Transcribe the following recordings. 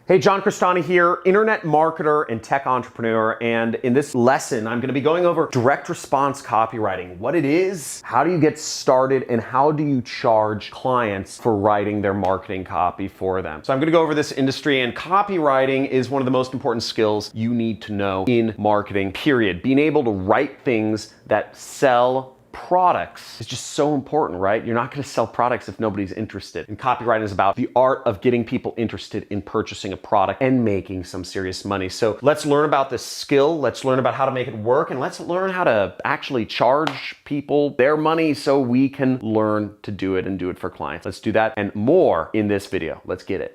Hey, John Crestani here, internet marketer and tech entrepreneur. And in this lesson, I'm going to be going over direct response copywriting, what it is, how do you get started, and how do you charge clients for writing their marketing copy for them. So I'm going to go over this industry, and copywriting is one of the most important skills you need to know in marketing, period. Being able to write things that sell products is just so important, right? You're not going to sell products if nobody's interested. And copywriting is about the art of getting people interested in purchasing a product and making some serious money. So let's learn about this skill. Let's learn about how to make it work. And let's learn how to actually charge people their money so we can learn to do it and do it for clients. Let's do that and more in this video. Let's get it.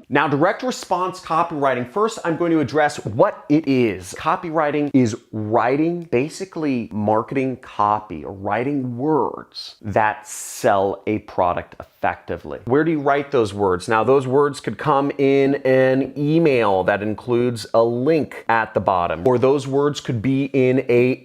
Now, direct response copywriting, first I'm going to address what it is. Copywriting is writing, basically marketing copy or writing words that sell a product effectively. Where do you write those words? Now, those words could come in an email that includes a link at the bottom, or those words could be in a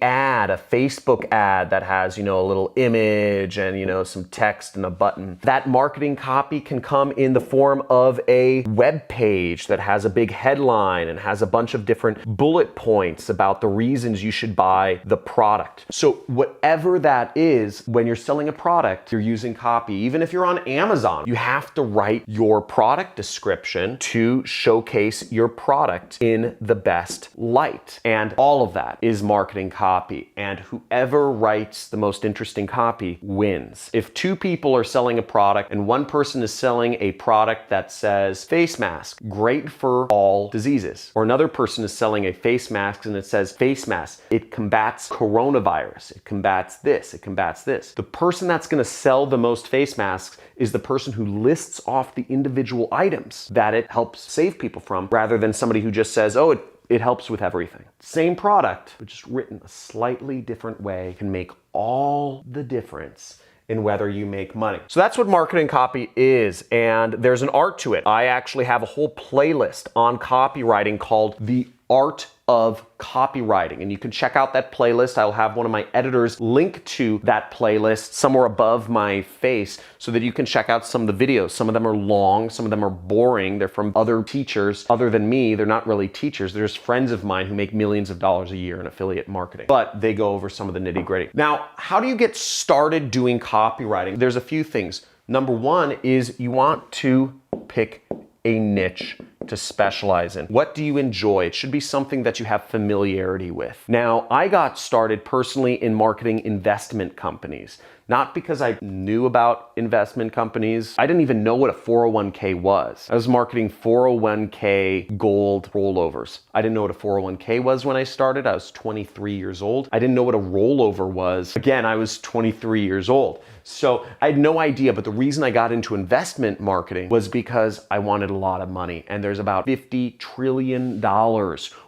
Facebook ad that has, a little image and, some text and a button. That marketing copy can come in the form of a web page that has a big headline and has a bunch of different bullet points about the reasons you should buy the product. So whatever that is, when you're selling a product, you're using copy. Even if you're on Amazon, you have to write your product description to showcase your product in the best light. And all of that is marketing copy. And whoever writes the most interesting copy wins. If two people are selling a product and one person is selling a product that says face mask, great for all diseases, or another person is selling a face mask and it says face mask, it combats coronavirus, it combats this, it combats this. The person that's going to sell the most face masks is the person who lists off the individual items that it helps save people from, rather than somebody who just says, oh, it helps with everything. Same product, but just written a slightly different way can make all the difference in whether you make money. So that's what marketing copy is, and there's an art to it. I actually have a whole playlist on copywriting called The Art of Copywriting, and you can check out that playlist. I'll have one of my editors link to that playlist somewhere above my face so that you can check out some of the videos. Some of them are long, some of them are boring. They're from other teachers other than me. They're not really teachers. They're just friends of mine who make millions of dollars a year in affiliate marketing, but they go over some of the nitty-gritty. Now, how do you get started doing copywriting? There's a few things. Number one is you want to pick a niche to specialize in. What do you enjoy? It should be something that you have familiarity with. Now, I got started personally in marketing investment companies. Not because I knew about investment companies. I didn't even know what a 401k was. I was marketing 401k gold rollovers. I didn't know what a 401k was when I started. I was 23 years old. I didn't know what a rollover was. Again, I was 23 years old. So I had no idea, but the reason I got into investment marketing was because I wanted a lot of money. And there's about $50 trillion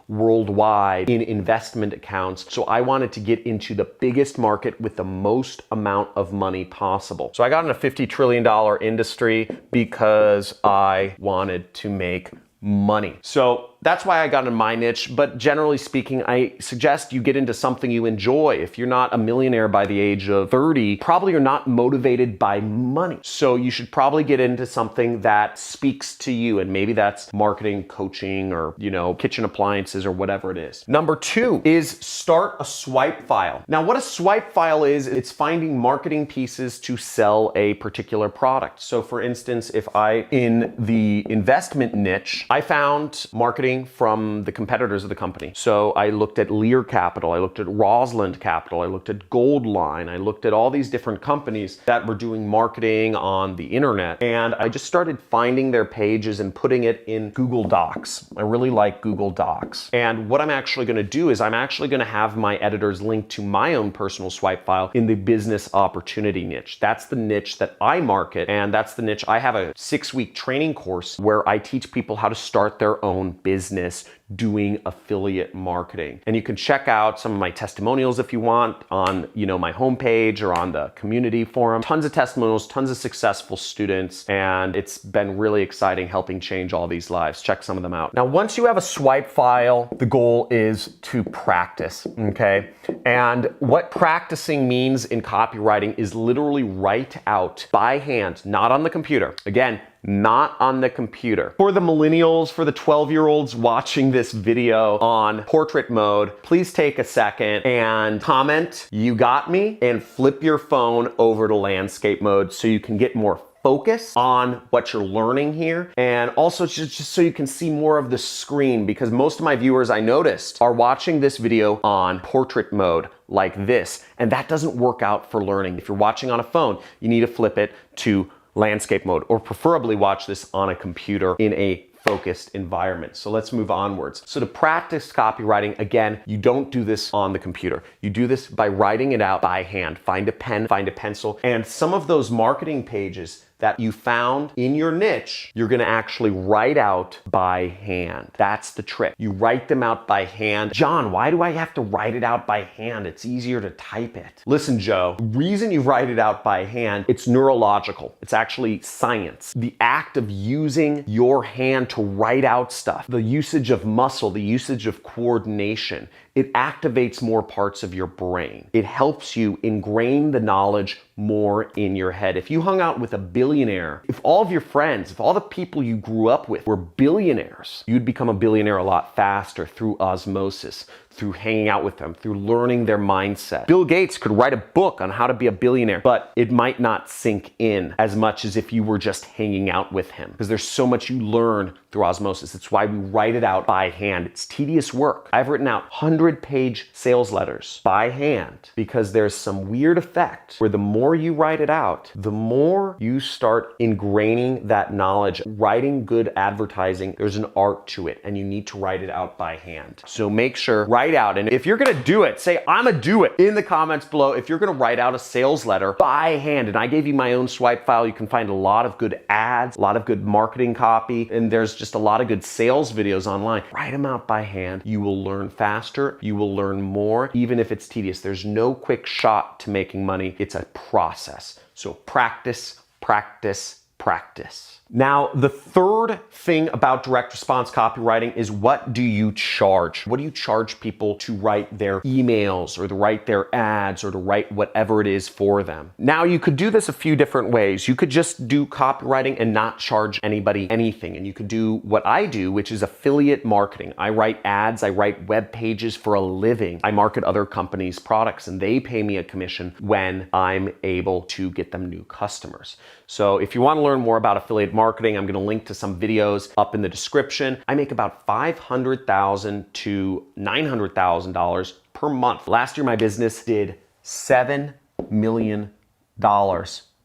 worldwide in investment accounts. So I wanted to get into the biggest market with the most amount of money possible. So I got in a $50 trillion industry because I wanted to make money. So that's why I got in my niche, but generally speaking, I suggest you get into something you enjoy. If you're not a millionaire by the age of 30, probably you're not motivated by money. So you should probably get into something that speaks to you, and maybe that's marketing, coaching, or kitchen appliances or whatever it is. Number two is start a swipe file. Now, what a swipe file is, it's finding marketing pieces to sell a particular product. So for instance, if in the investment niche, I found marketing from the competitors of the company. So I looked at Lear Capital, I looked at Rosalind Capital, I looked at Goldline, I looked at all these different companies that were doing marketing on the internet, and I just started finding their pages and putting it in Google Docs. I really like Google Docs. And what I'm actually going to do is I'm actually going to have my editors link to my own personal swipe file in the business opportunity niche. That's the niche that I market, and that's the niche. I have a 6-week training course where I teach people how to start their own business doing affiliate marketing. And you can check out some of my testimonials if you want on, my homepage or on the community forum. Tons of testimonials, tons of successful students, and it's been really exciting helping change all these lives. Check some of them out. Now, once you have a swipe file, the goal is to practice, okay? And what practicing means in copywriting is literally write out by hand, not on the computer. Again, not on the computer. For the millennials, for the 12-year-olds watching this video on portrait mode, please take a second and comment, "You got me," and flip your phone over to landscape mode so you can get more focus on what you're learning here, and also just so you can see more of the screen, because most of my viewers, I noticed, are watching this video on portrait mode like this, and that doesn't work out for learning. If you're watching on a phone, you need to flip it to landscape mode, or preferably watch this on a computer in a focused environment. So let's move onwards. So to practice copywriting, again, you don't do this on the computer. You do this by writing it out by hand. Find a pen, find a pencil, and some of those marketing pages that you found in your niche, you're gonna actually write out by hand. That's the trick. You write them out by hand. "John, why do I have to write it out by hand? It's easier to type it." Listen, Joe, the reason you write it out by hand, it's neurological. It's actually science. The act of using your hand to write out stuff, the usage of muscle, the usage of coordination, it activates more parts of your brain. It helps you ingrain the knowledge more in your head. If you hung out with a billionaire, if all of your friends, if all the people you grew up with were billionaires, you'd become a billionaire a lot faster through osmosis, through hanging out with them, through learning their mindset. Bill Gates could write a book on how to be a billionaire, but it might not sink in as much as if you were just hanging out with him, because there's so much you learn through osmosis. It's why we write it out by hand. It's tedious work. I've written out 100-page sales letters by hand because there's some weird effect where the more you write it out, the more you start ingraining that knowledge. Writing good advertising, there's an art to it, and you need to write it out by hand. So make sure, write out, and if you're gonna do it, say, "I'm gonna do it" in the comments below. If you're gonna write out a sales letter by hand, and I gave you my own swipe file, you can find a lot of good ads, a lot of good marketing copy, and there's just a lot of good sales videos online. Write them out by hand. You will learn faster. You will learn more, even if it's tedious. There's no quick shot to making money. It's a process. So practice, practice, practice. Now, the third thing about direct response copywriting is, what do you charge? What do you charge people to write their emails or to write their ads or to write whatever it is for them? Now, you could do this a few different ways. You could just do copywriting and not charge anybody anything. And you could do what I do, which is affiliate marketing. I write ads, I write web pages for a living. I market other companies' products, and they pay me a commission when I'm able to get them new customers. So if you want to learn more about affiliate marketing, I'm going to link to some videos up in the description. I make about $500,000 to $900,000 per month. Last year, my business did $7 million.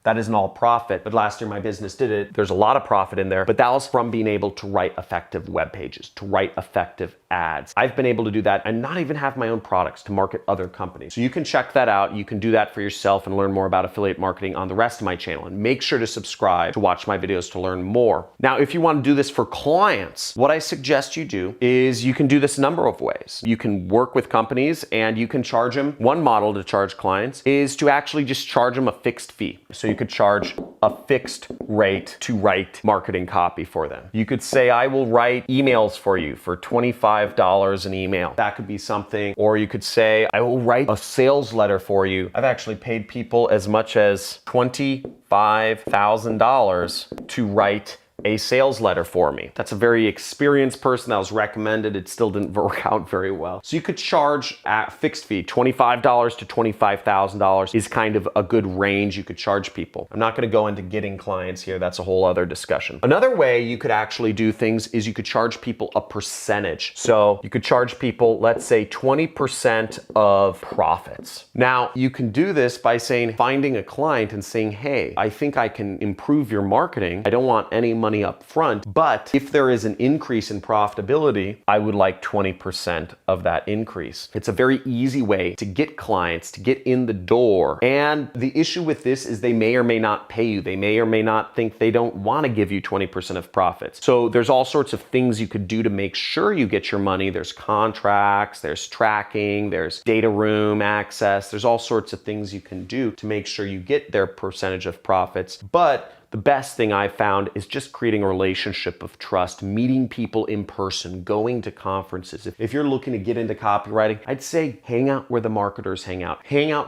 That isn't all profit, but last year my business did it. There's a lot of profit in there, but that was from being able to write effective web pages, to write effective ads. I've been able to do that and not even have my own products to market other companies. So you can check that out. You can do that for yourself and learn more about affiliate marketing on the rest of my channel. And make sure to subscribe to watch my videos to learn more. Now, if you want to do this for clients, what I suggest you do is you can do this a number of ways. You can work with companies and you can charge them. One model to charge clients is to actually just charge them a fixed fee. So you could charge a fixed rate to write marketing copy for them. You could say, "I will write emails for you for $25 an email." That could be something. Or you could say, "I will write a sales letter for you." I've actually paid people as much as $25,000 to write a sales letter for me. That's a very experienced person that was recommended. It still didn't work out very well. So you could charge a fixed fee. $25 to $25,000 is kind of a good range you could charge people. I'm not going to go into getting clients here. That's a whole other discussion. Another way you could actually do things is you could charge people a percentage. So you could charge people, let's say 20% of profits. Now, you can do this by saying, finding a client and saying, "Hey, I think I can improve your marketing. I don't want any money money up front, but if there is an increase in profitability, I would like 20% of that increase. It's a very easy way to get clients, to get in the door. And the issue with this is they may or may not pay you. They may or may not think they don't want to give you 20% of profits. So there's all sorts of things you could do to make sure you get your money. There's contracts, there's tracking, there's data room access. There's all sorts of things you can do to make sure you get their percentage of profits. But the best thing I found is just creating a relationship of trust, meeting people in person, going to conferences. If you're looking to get into copywriting, I'd say hang out where the marketers hang out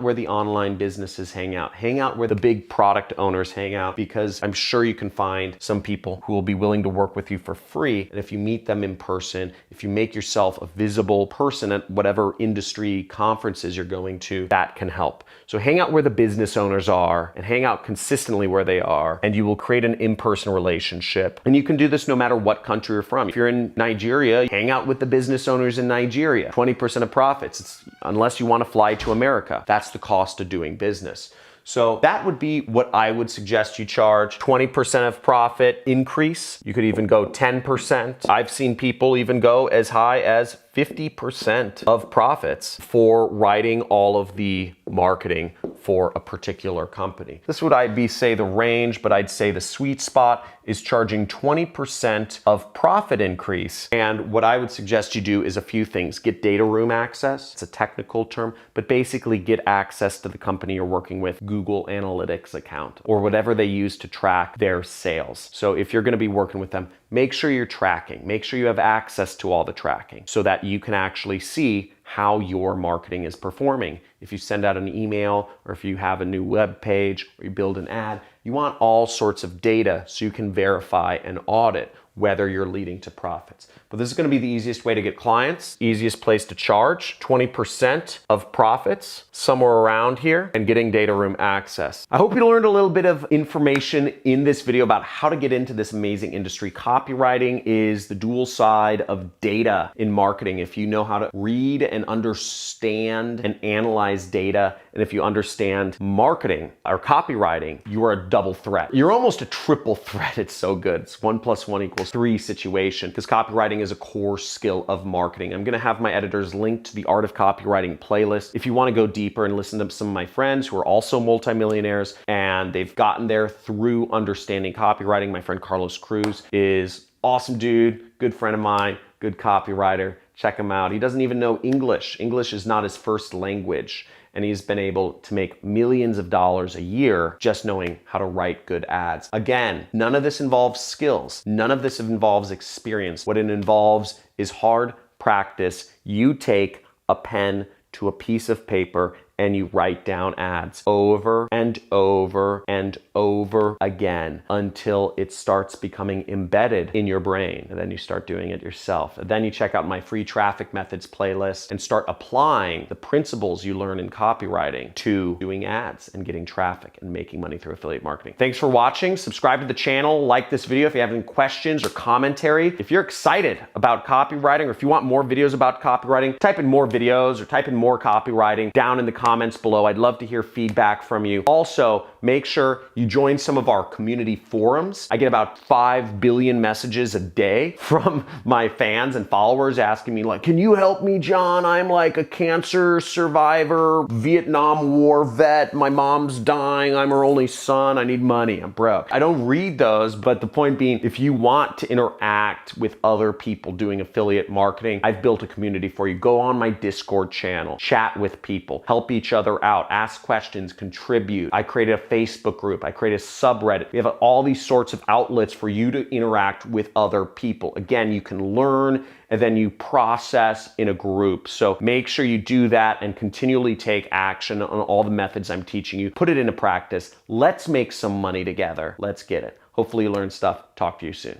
where the online businesses hang out where the big product owners hang out, because I'm sure you can find some people who will be willing to work with you for free. And if you meet them in person, if you make yourself a visible person at whatever industry conferences you're going to, that can help. So hang out where the business owners are and hang out consistently where they are, and you will create an in-person relationship. And you can do this no matter what country you're from. If you're in Nigeria, hang out with the business owners in Nigeria. 20% of profits, unless you want to fly to America. That's the cost of doing business. So that would be what I would suggest you charge. 20% of profit increase. You could even go 10%. I've seen people even go as high as 50% of profits for writing all of the marketing for a particular company. This would I'd say the range, but I'd say the sweet spot is charging 20% of profit increase. And what I would suggest you do is a few things. Get data room access. It's a technical term, but basically get access to the company you're working with, Google Analytics account, or whatever they use to track their sales. So if you're going to be working with them, make sure you're tracking. Make sure you have access to all the tracking so that you can actually see how your marketing is performing. If you send out an email, or if you have a new web page, or you build an ad, you want all sorts of data so you can verify and audit whether you're leading to profits. But this is going to be the easiest way to get clients, easiest place to charge 20% of profits, somewhere around here, and getting data room access. I hope you learned a little bit of information in this video about how to get into this amazing industry. Copywriting is the dual side of data in marketing. If you know how to read and understand and analyze data, and if you understand marketing or copywriting, you are a double threat. You're almost a triple threat. It's so good. It's 1 + 1 = 3 situation, because copywriting is a core skill of marketing. I'm going to have my editors link to the Art of Copywriting playlist if you want to go deeper and listen to some of my friends who are also multimillionaires and they've gotten there through understanding copywriting. My friend Carlos Cruz is awesome dude, good friend of mine, good copywriter. Check him out. He doesn't even know English. English is not his first language. And he's been able to make millions of dollars a year just knowing how to write good ads. Again, none of this involves skills. None of this involves experience. What it involves is hard practice. You take a pen to a piece of paper and you write down ads over and over and over again until it starts becoming embedded in your brain. And then you start doing it yourself. And then you check out my free traffic methods playlist and start applying the principles you learn in copywriting to doing ads and getting traffic and making money through affiliate marketing. Thanks for watching. Subscribe to the channel, like this video if you have any questions or commentary. If you're excited about copywriting, or if you want more videos about copywriting, type in more videos or type in more copywriting down in the comments below. I'd love to hear feedback from you. Also, make sure you join some of our community forums. I get about 5 billion messages a day from my fans and followers asking me like, can you help me, John? I'm like a cancer survivor, Vietnam War vet. My mom's dying. I'm her only son. I need money. I'm broke. I don't read those, but the point being, if you want to interact with other people doing affiliate marketing, I've built a community for you. Go on my Discord channel, chat with people, help each other out, ask questions, contribute. I created a Facebook group. I created a subreddit. We have all these sorts of outlets for you to interact with other people. Again, you can learn and then you process in a group. So make sure you do that and continually take action on all the methods I'm teaching you. Put it into practice. Let's make some money together. Let's get it. Hopefully you learn stuff. Talk to you soon.